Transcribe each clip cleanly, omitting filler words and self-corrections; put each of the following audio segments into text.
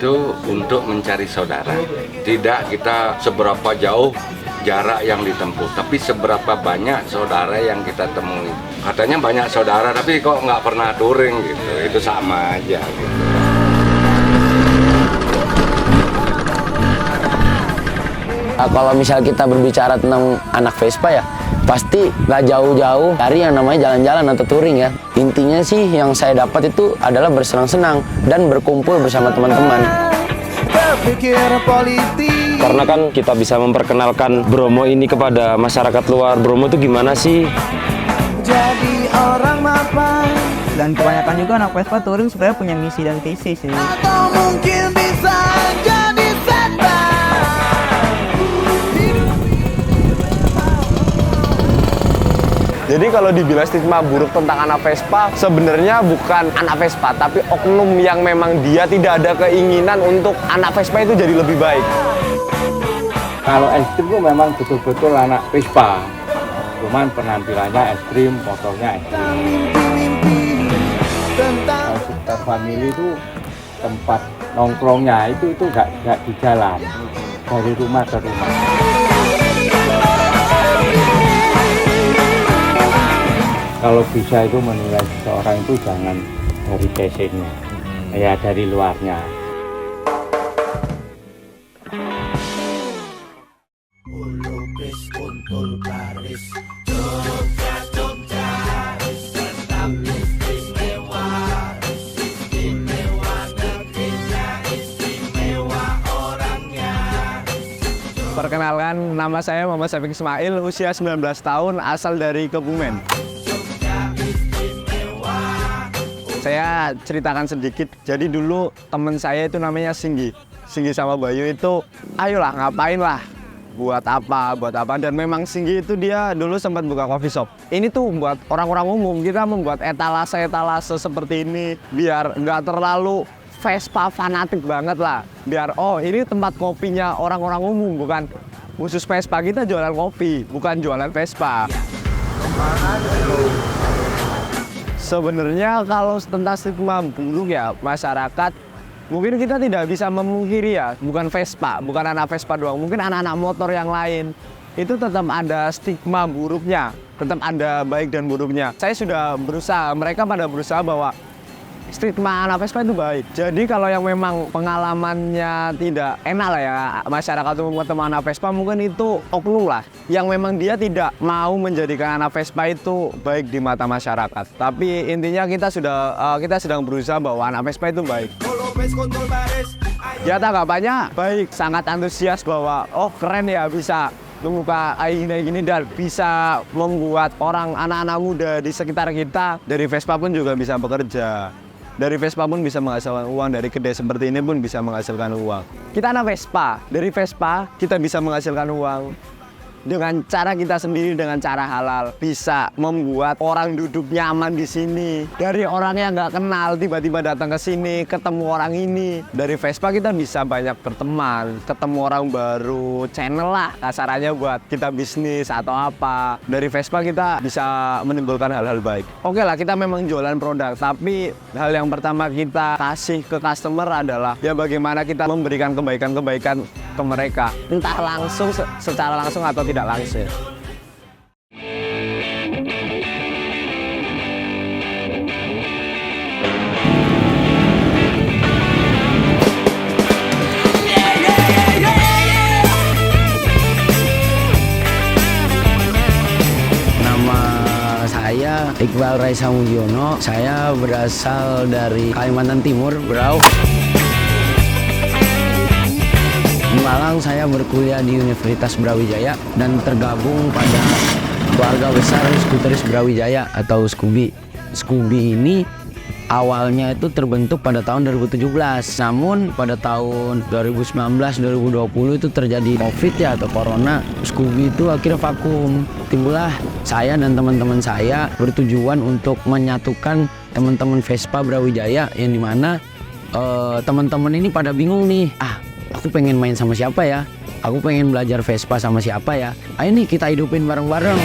itu untuk mencari saudara. Tidak kita seberapa jauh jarak yang ditempuh, tapi seberapa banyak saudara yang kita temui. Katanya banyak saudara, tapi kok nggak pernah touring gitu. Itu sama aja gitu. Nah, kalau misal kita berbicara tentang anak Vespa ya, pasti nggak jauh-jauh dari yang namanya jalan-jalan atau touring ya. Intinya sih yang saya dapat itu adalah bersenang-senang dan berkumpul bersama teman-teman. Karena kan kita bisa memperkenalkan Bromo ini kepada masyarakat luar. Bromo itu gimana sih? Jadi orang mapan. Dan kebanyakan juga anak Vespa touring sebenarnya punya misi dan visi sih. Atau mungkin bisa jadi setback. Jadi kalau dibilang stigma buruk tentang anak Vespa, sebenarnya bukan anak Vespa, tapi oknum yang memang dia tidak ada keinginan untuk anak Vespa itu jadi lebih baik. Kalau ekstrim itu memang betul-betul anak Vespa, cuman penampilannya ekstrim, motornya ekstrim. Kalau sekitar family itu tempat nongkrongnya itu nggak di jalan, dari rumah ke rumah. Kalau bisa itu menilai seseorang itu jangan dari casingnya, ya dari luarnya. Perkenalkan, nama saya Muhammad Syafiq Ismail, usia 19 tahun, asal dari Kebumen. Saya ceritakan sedikit, jadi dulu temen saya itu namanya Singgi sama Bayu itu, ayolah ngapain lah, buat apa, dan memang Singgi itu dia dulu sempat buka coffee shop. Ini tuh buat orang-orang umum, kita membuat etalase seperti ini, biar nggak terlalu Vespa fanatik banget lah, biar ini tempat kopinya orang-orang umum, bukan khusus Vespa, kita jualan kopi, bukan jualan Vespa. Sebenarnya kalau tentang stigma buruk ya masyarakat, mungkin kita tidak bisa memungkiri ya, bukan Vespa, bukan anak Vespa doang, mungkin anak-anak motor yang lain itu tetap ada stigma buruknya, tetap ada baik dan buruknya. Saya sudah berusaha, mereka pada berusaha bahwa stigma anak Vespa itu baik. Jadi kalau yang memang pengalamannya tidak enak lah ya, masyarakat umum ketemu anak Vespa, mungkin itu oknum lah, yang memang dia tidak mau menjadikan anak Vespa itu baik di mata masyarakat. Tapi intinya kita sedang berusaha bahwa anak Vespa itu baik. Ya tanggapannya baik, sangat antusias bahwa keren ya bisa membuka gini dan bisa membuat anak-anak muda di sekitar kita dari Vespa pun juga bisa bekerja. Dari Vespa pun bisa menghasilkan uang, dari kedai seperti ini pun bisa menghasilkan uang. Kita anak Vespa, dari Vespa kita bisa menghasilkan uang. Dengan cara kita sendiri, dengan cara halal, bisa membuat orang duduk nyaman di sini. Dari orang yang nggak kenal, tiba-tiba datang ke sini, ketemu orang ini. Dari Vespa kita bisa banyak berteman, ketemu orang baru, channel lah kasarannya buat kita bisnis atau apa. Dari Vespa kita bisa menimbulkan hal-hal baik. Oke lah, kita memang jualan produk, tapi hal yang pertama kita kasih ke customer adalah ya bagaimana kita memberikan kebaikan-kebaikan ke mereka. Entah langsung, secara langsung atau tidak langsung. Nama saya Iqbal Raisa Mujiono, saya berasal dari Kalimantan Timur, Berau. Di Malang saya berkuliah di Universitas Brawijaya dan tergabung pada keluarga besar Skuteris Brawijaya atau Skubi. Skubi ini awalnya itu terbentuk pada tahun 2017, namun pada tahun 2019-2020 itu terjadi COVID ya atau Corona. Skubi itu akhirnya vakum. Timbullah saya dan teman-teman saya bertujuan untuk menyatukan teman-teman Vespa Brawijaya yang dimana teman-teman ini pada bingung nih, aku pengen main sama siapa ya? Aku pengen belajar Vespa sama siapa ya? Ayo nih kita hidupin bareng-bareng.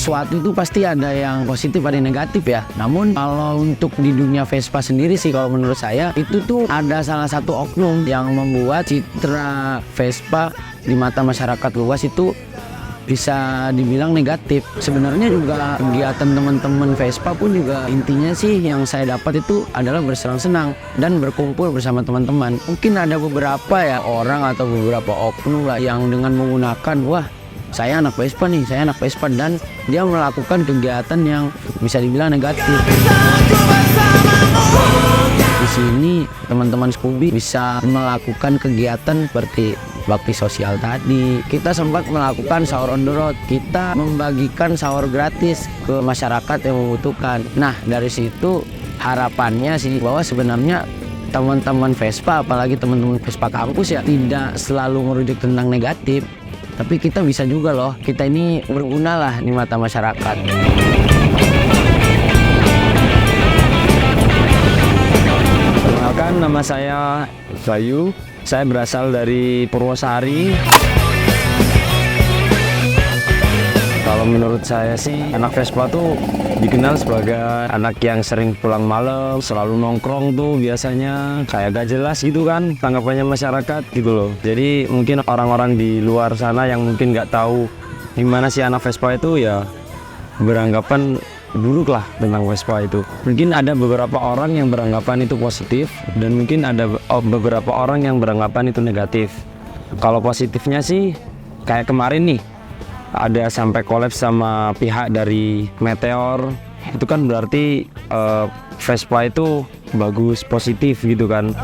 sesuatu itu pasti ada yang positif ada yang negatif ya. Namun kalau untuk di dunia Vespa sendiri sih kalau menurut saya itu tuh ada salah satu oknum yang membuat citra Vespa di mata masyarakat luas itu bisa dibilang negatif. Sebenarnya juga kegiatan teman-teman Vespa pun juga intinya sih yang saya dapat itu adalah bersenang-senang dan berkumpul bersama teman-teman. Mungkin ada beberapa ya orang atau beberapa oknum lah yang dengan menggunakan wah saya anak Vespa nih, saya anak Vespa dan dia melakukan kegiatan yang bisa dibilang negatif. Di sini teman-teman Scooby bisa melakukan kegiatan seperti bakti sosial tadi. Kita sempat melakukan sahur on the road. Kita membagikan sahur gratis ke masyarakat yang membutuhkan. Nah, dari situ harapannya sih bahwa sebenarnya teman-teman Vespa, apalagi teman-teman Vespa kampus ya, tidak selalu merujuk tentang negatif. Tapi kita bisa juga loh, kita ini berguna lah di mata masyarakat. Perkenalkan, nama saya Bayu. Saya berasal dari Purwosari. Kalau menurut saya sih, anak Vespa tuh dikenal sebagai anak yang sering pulang malam, selalu nongkrong tuh biasanya kayak gak jelas gitu kan tanggapannya masyarakat gitu loh. Jadi mungkin orang-orang di luar sana yang mungkin nggak tahu gimana sih anak Vespa itu ya beranggapan buruk lah tentang Vespa itu. Mungkin ada beberapa orang yang beranggapan itu positif dan mungkin ada beberapa orang yang beranggapan itu negatif. Kalau positifnya sih kayak kemarin nih ada sampai collab sama pihak dari Meteor, itu kan berarti Vespa itu bagus, positif gitu kan.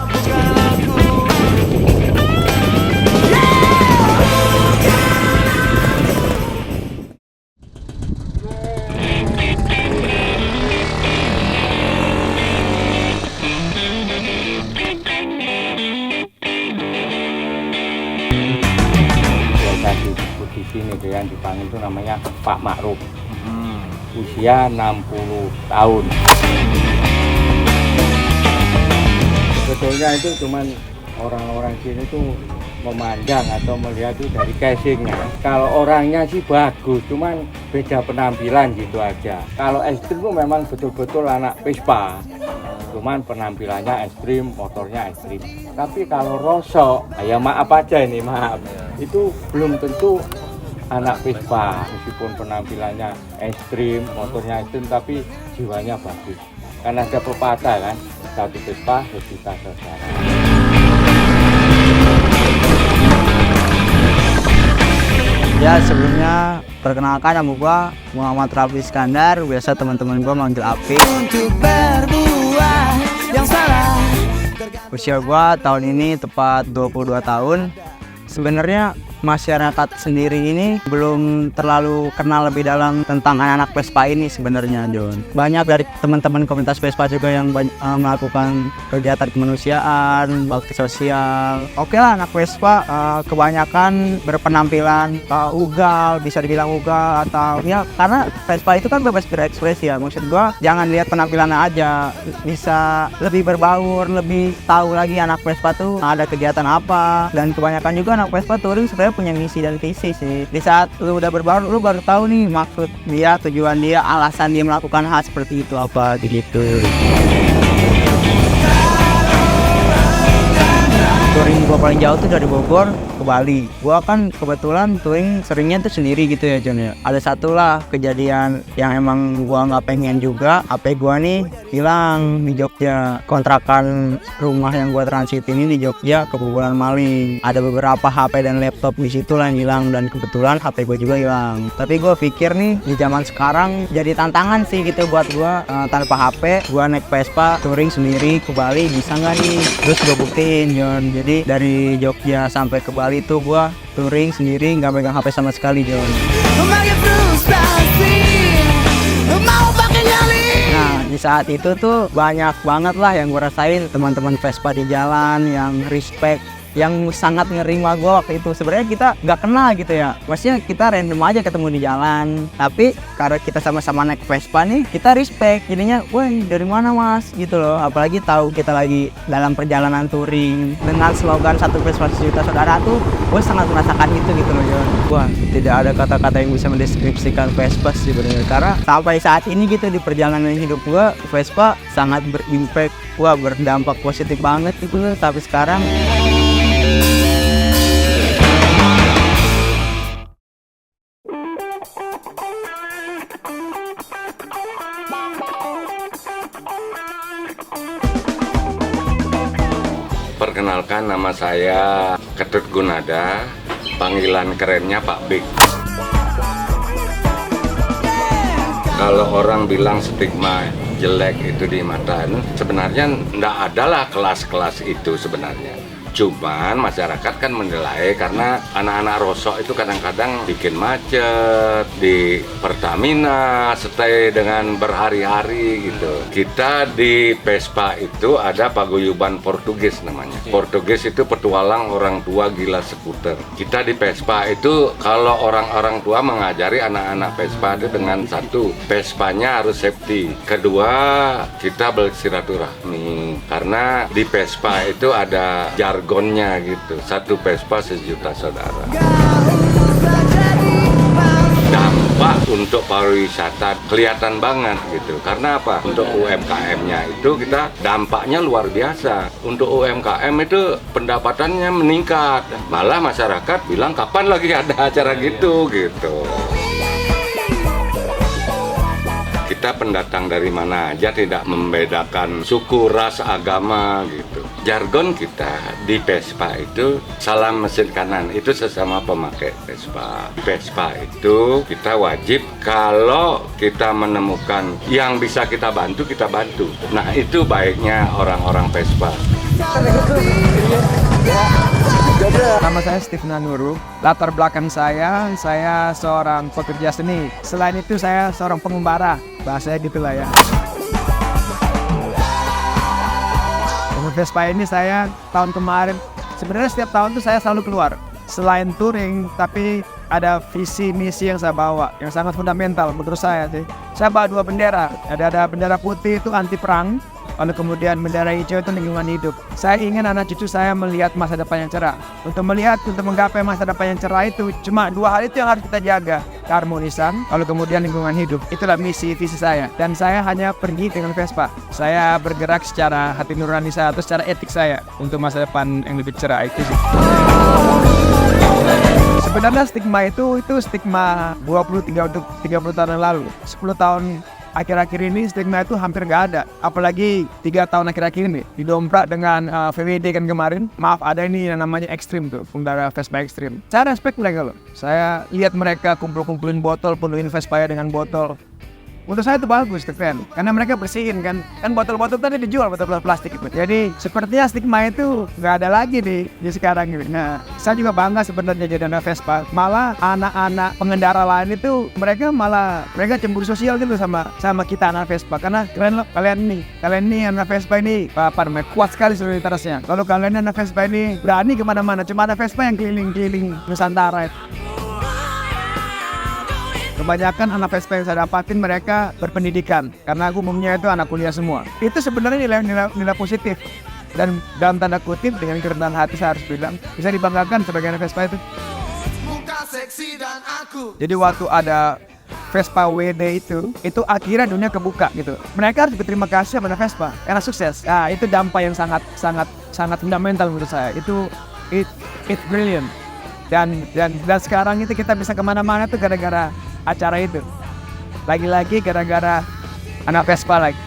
Di sini tuh yang dipanggil itu namanya Pak Ma'ruf, usia 60 tahun. Sebetulnya itu cuman orang-orang sini tuh memandang atau melihat itu dari casingnya. Kalau orangnya sih bagus, cuman beda penampilan gitu aja. Kalau ekstrim tuh memang betul-betul anak Vespa, cuman penampilannya ekstrim, motornya ekstrim. Tapi kalau rosok, ya maaf aja ini, maaf, itu belum tentu anak Vespa, meskipun penampilannya ekstrim, motornya ekstrim, tapi jiwanya bagus. Kan ada pepatah kan, satu Vespa sejuta saudara. Ya sebelumnya perkenalkan nama gua Muhammad Raffi Iskandar, biasa teman-teman gua manggil Api. Untuk berbuat yang salah. Usia gua tahun ini tepat 22 tahun. Sebenarnya masyarakat sendiri ini belum terlalu kenal lebih dalam tentang anak-anak Vespa ini sebenarnya, John. Banyak dari teman-teman komunitas Vespa juga yang melakukan kegiatan kemanusiaan, bakti sosial. Oke lah, anak Vespa kebanyakan berpenampilan ugal, bisa dibilang ugal atau ya karena Vespa itu kan bebas berekspresi ya. Maksud gua jangan lihat penampilannya aja, bisa lebih berbaur, lebih tahu lagi anak Vespa tuh ada kegiatan apa. Dan kebanyakan juga anak Vespa touring sebenarnya punya misi dan visi sih. Di saat lu udah berbaur, lu baru tahu nih maksud dia, tujuan dia, alasan dia melakukan hal seperti itu apa gitu. Touring gua paling jauh tuh dari Bogor ke Bali. Gua kan kebetulan touring seringnya tuh sendiri gitu ya, John ya. Ada satu lah kejadian yang emang gua nggak pengen juga. HP gua nih hilang di Jogja. Kontrakan rumah yang gua transit ini di Jogja kebobolan maling. Ada beberapa HP dan laptop di situ lah yang hilang dan kebetulan HP gua juga hilang. Tapi gua pikir nih di zaman sekarang jadi tantangan sih gitu buat gua tanpa HP, gua naik Vespa touring sendiri ke Bali bisa nggak nih? Terus gua buktiin, John. Jadi dari Jogja sampai ke Bali tuh gua touring sendiri nggak pegang HP sama sekali, John. Nah di saat itu tuh banyak banget lah yang gua rasain, teman-teman Vespa di jalan yang respect, yang sangat ngerima gue waktu itu. Sebenarnya kita nggak kenal gitu ya, maksudnya kita random aja ketemu di jalan, tapi karena kita sama-sama naik Vespa nih kita respect, jadinya woi dari mana mas gitu loh. Apalagi tahu kita lagi dalam perjalanan touring dengan slogan satu Vespa sejuta saudara tuh gue sangat merasakan itu gitu loh, John. Wah, tidak ada kata-kata yang bisa mendeskripsikan Vespa sebenarnya. Karena sampai saat ini gitu di perjalanan hidup gua, Vespa sangat berimpact, wah berdampak positif banget gitu. Tapi sekarang Perkenalkan, nama saya Ketut Gunada, panggilan kerennya Pak Big. Kalau orang bilang stigma jelek itu di mata, sebenarnya enggak adalah kelas-kelas itu sebenarnya. Cuman masyarakat kan menilai karena anak-anak rosok itu kadang-kadang bikin macet di Pertamina, stay dengan berhari-hari gitu. Kita di Vespa itu ada paguyuban Portugis namanya. Portugis itu petualang orang tua gila skuter. Kita di Vespa itu kalau orang-orang tua mengajari anak-anak Vespa itu dengan satu, Vespanya harus safety. Kedua, kita bersilaturahmi karena di Vespa itu ada jargonnya gitu, satu Vespa sejuta saudara. Dampak untuk pariwisata kelihatan banget gitu, karena apa? Untuk UMKM-nya itu kita dampaknya luar biasa. Untuk UMKM itu pendapatannya meningkat, malah masyarakat bilang kapan lagi ada acara gitu. Kita pendatang dari mana aja, tidak membedakan suku, ras, agama gitu. Jargon kita di Vespa itu salam mesin kanan, itu sesama pemakai Vespa. Di Vespa itu kita wajib kalau kita menemukan yang bisa kita bantu, kita bantu. Nah itu baiknya orang-orang Vespa. Nama saya Steve Nanuru. Latar belakang saya seorang pekerja seni. Selain itu saya seorang pengembara. Bahasanya gitulah ya. Dengan Vespa ini saya tahun kemarin, sebenarnya setiap tahun tuh saya selalu keluar. Selain touring, tapi ada visi misi yang saya bawa yang sangat fundamental menurut saya sih. Saya bawa 2 bendera. Ada bendera putih itu anti perang. Lalu kemudian bendera hijau itu lingkungan hidup. Saya ingin anak cucu saya melihat masa depan yang cerah. Untuk menggapai masa depan yang cerah itu cuma 2 hal itu yang harus kita jaga. Keharmonisan, lalu kemudian lingkungan hidup. Itulah misi visi saya. Dan saya hanya pergi dengan Vespa. Saya bergerak secara hati nurani saya atau secara etik saya untuk masa depan yang lebih cerah itu sih. Sebenarnya stigma itu stigma 20-30 tahun yang lalu. 10 tahun akhir-akhir ini stigma itu hampir nggak ada. Apalagi 3 tahun akhir-akhir ini didomprak dengan VWD kan kemarin. Maaf, ada ini yang namanya ekstrim tuh, pengendara Vespa ekstrim. Saya respect mereka loh. Saya lihat mereka kumpul-kumpulin botol, penuhin Vespa dengan botol. Untuk saya itu bagus, itu keren. Karena mereka bersihin kan botol-botol tadi dijual, botol plastik itu. Jadi sepertinya stigma itu nggak ada lagi di sekarang gitu. Nah, saya juga bangga sebenarnya jadi anak Vespa. Malah anak-anak pengendara lain itu mereka cemburu sosial gitu sama kita anak Vespa. Karena keren loh, kalian nih anak Vespa ini kuat sekali solidaritasnya. Kalau kalian anak Vespa ini berani kemana-mana. Cuma anak Vespa yang keliling-keliling Nusantara itu. Kebanyakan anak Vespa yang saya dapatin mereka berpendidikan, karena aku umumnya itu anak kuliah semua. Itu sebenarnya nilai positif, dan dalam tanda kutip dengan kerendahan hati saya harus bilang bisa dibanggakan sebagai anak Vespa itu. Jadi waktu ada Vespa WD itu akhirnya dunia kebuka gitu. Mereka harus berterima kasih kepada Vespa karena sukses. Nah, itu dampak yang sangat fundamental menurut saya. It's brilliant. Dan sekarang itu kita bisa kemana-mana tuh gara-gara acara itu. Lagi-lagi gara-gara anak Vespa lagi.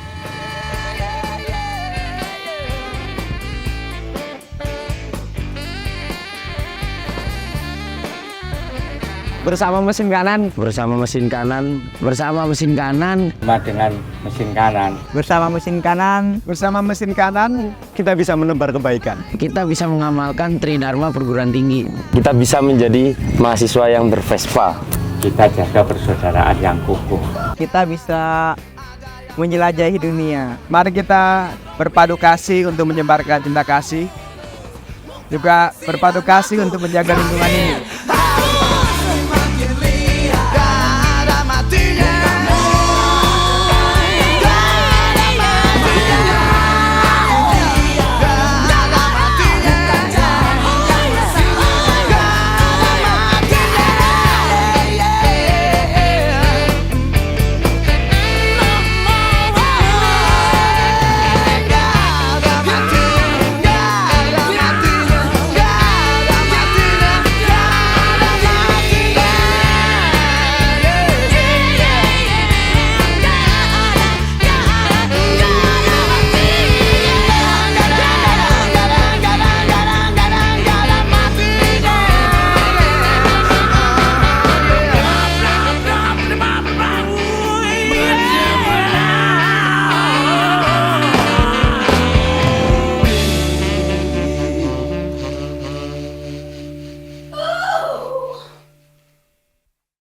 Bersama mesin kanan, Bersama mesin kanan, Cuma dengan mesin kanan. bersama mesin kanan, Bersama mesin kanan, Kita bisa menebar kebaikan. kita bisa mengamalkan Tridharma perguruan tinggi. Kita bisa menjadi mahasiswa yang bervespa. Kita jaga persaudaraan yang kukuh. kita bisa menjelajahi dunia. mari kita berpadu kasih untuk menyebarkan cinta kasih. Juga berpadu kasih untuk menjaga lingkungan ini.